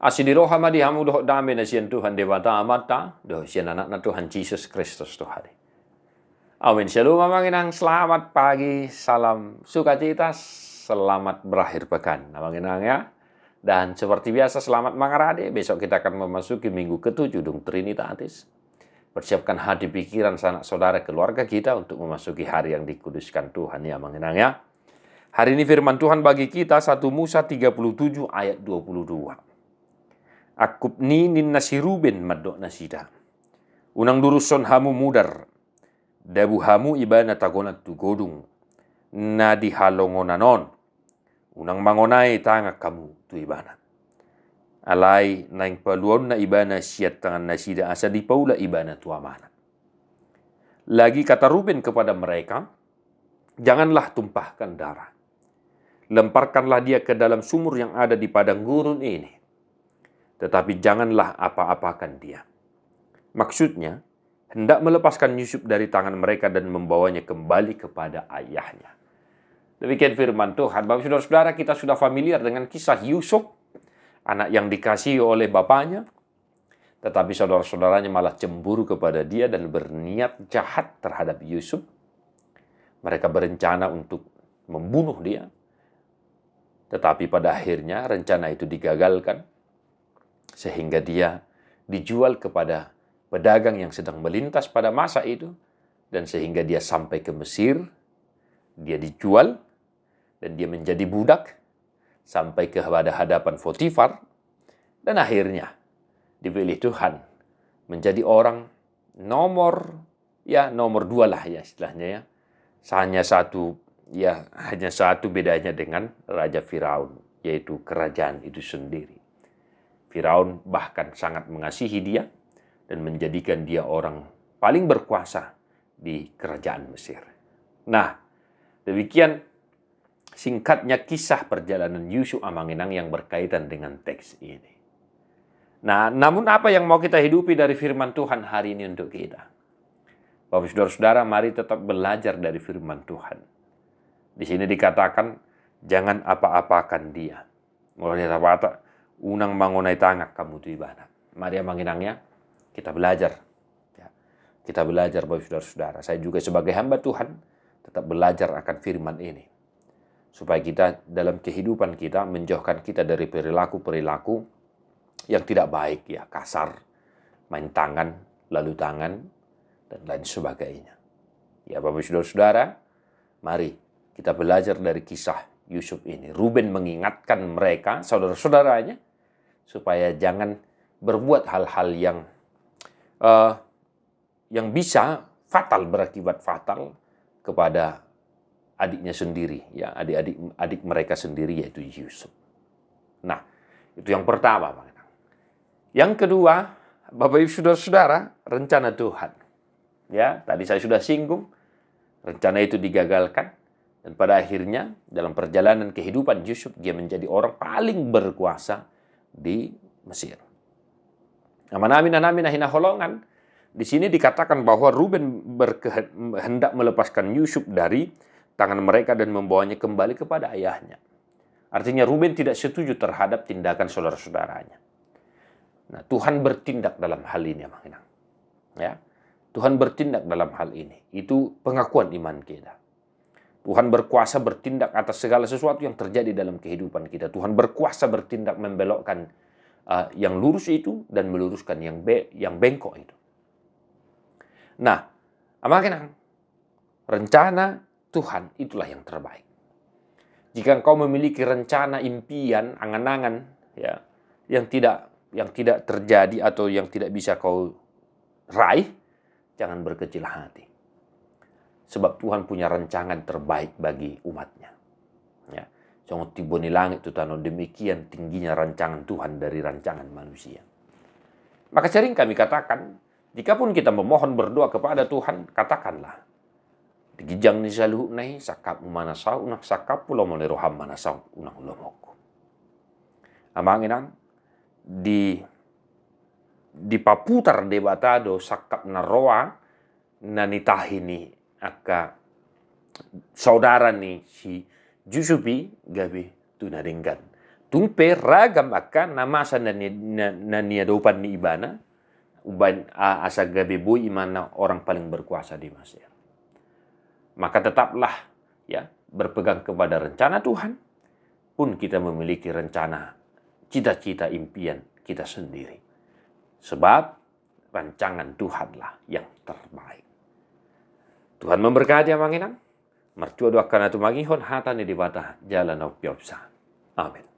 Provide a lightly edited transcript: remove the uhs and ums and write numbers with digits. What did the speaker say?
Asidiro hamadi hamu doh dame na sian Tuhan dewata amata, doh sian anak na Tuhan Yesus Kristus Tuhan. Amin. Shalom Manginang, selamat pagi, salam sukacita, selamat berakhir pekan. Manginang ya. Dan seperti biasa selamat mangarade, besok kita akan memasuki minggu ke-7 Dung Trinitatis. Persiapkan hati, pikiran, sanak saudara, keluarga kita untuk memasuki hari yang dikuduskan Tuhan ya Manginang ya. Hari ini firman Tuhan bagi kita 1 Musa 37 ayat 22. Akub ni nin nasiruben madok nasida. Unang duruson hamu mudar. Dabu hamu ibana tagonat tu godung. Na dihalongonanon. Unang mangonai tangak kamu tu ibana. Alai naing paluon na ibana siat tangan nasida asa di paula ibana tu amana. Lagi kata Ruben kepada mereka, janganlah tumpahkan darah. Lemparkanlah dia ke dalam sumur yang ada di padang gurun ini. Tetapi janganlah apa-apakan dia. Maksudnya, hendak melepaskan Yusuf dari tangan mereka dan membawanya kembali kepada ayahnya. Demikian firman Tuhan. Bapak saudara-saudara, kita sudah familiar dengan kisah Yusuf, anak yang dikasihi oleh bapaknya, tetapi saudara-saudaranya malah cemburu kepada dia dan berniat jahat terhadap Yusuf. Mereka berencana untuk membunuh dia, tetapi pada akhirnya rencana itu digagalkan, sehingga dia dijual kepada pedagang yang sedang melintas pada masa itu, dan sehingga dia sampai ke Mesir, dia dijual, dan dia menjadi budak, sampai ke hadapan Potifar, dan akhirnya dipilih Tuhan menjadi orang nomor 2 lah ya istilahnya ya. Hanya satu bedanya dengan Raja Firaun, yaitu kerajaan itu sendiri. Firaun bahkan sangat mengasihi dia dan menjadikan dia orang paling berkuasa di kerajaan Mesir. Nah, demikian singkatnya kisah perjalanan Yusuf Amanginang yang berkaitan dengan teks ini. Nah, namun apa yang mau kita hidupi dari firman Tuhan hari ini untuk kita? Bapak saudara-saudara, mari tetap belajar dari firman Tuhan. Di sini dikatakan, jangan apa-apakan dia. Mulai kata unang mangonai tangak kamu tu ibana. Mari Manginangnya, kita belajar. Ya. Kita belajar Bapak saudara-saudara. Saya juga sebagai hamba Tuhan, tetap belajar akan firman ini. Supaya kita dalam kehidupan kita menjauhkan kita dari perilaku-perilaku yang tidak baik, ya, kasar, main tangan, lalu tangan, dan lain sebagainya. Ya Bapak saudara-saudara, mari kita belajar dari kisah Yusuf ini. Ruben mengingatkan mereka, saudara-saudaranya, supaya jangan berbuat hal-hal yang bisa fatal, berakibat fatal kepada adiknya sendiri, ya, adik mereka sendiri, yaitu Yusuf. Nah, itu yang pertama, Bang. Yang kedua, Bapak Ibu saudara-saudara, rencana Tuhan. Ya, tadi saya sudah singgung, rencana itu digagalkan, dan pada akhirnya dalam perjalanan kehidupan Yusuf, dia menjadi orang paling berkuasa di Mesir. Amin hina holongan. Di sini dikatakan bahwa Ruben hendak melepaskan Yusuf dari tangan mereka dan membawanya kembali kepada ayahnya. Artinya Ruben tidak setuju terhadap tindakan saudara-saudaranya. Nah, Tuhan bertindak dalam hal ini, ya. Tuhan bertindak dalam hal ini. Itu pengakuan iman kita. Tuhan berkuasa bertindak atas segala sesuatu yang terjadi dalam kehidupan kita. Tuhan berkuasa bertindak membelokkan yang lurus itu dan meluruskan yang bengkok itu. Nah, rencana Tuhan itulah yang terbaik. Jika engkau memiliki rencana, impian, angan-angan, ya, yang tidak terjadi atau yang tidak bisa kau raih, jangan berkecil hati. Sebab Tuhan punya rancangan terbaik bagi umatnya. Ya. Jangan tiba di langit itu tanah, demikian tingginya rancangan Tuhan dari rancangan manusia. Maka sering kami katakan, jikapun kita memohon berdoa kepada Tuhan, katakanlah, digijang ni saluh nai sakap manasau unak sakap pulau moneroham manasau unang lomoko. Amanginang di paputar debatado sakap naroa nanitahini aka saudara ni si Jusupi gabi tunadenggan Tumpe ragam akan nama asa nania dopan ni ibana, uban asa gabe boy imana orang paling berkuasa di Mesir. Maka tetaplah ya berpegang kepada rencana Tuhan, pun kita memiliki rencana, cita-cita, impian kita sendiri. Sebab rancangan Tuhanlah yang terbaik. Tuhan memberkati amanginang. Mertua doakan atu mangihon hatane di bata jalan au piopsa. Amin.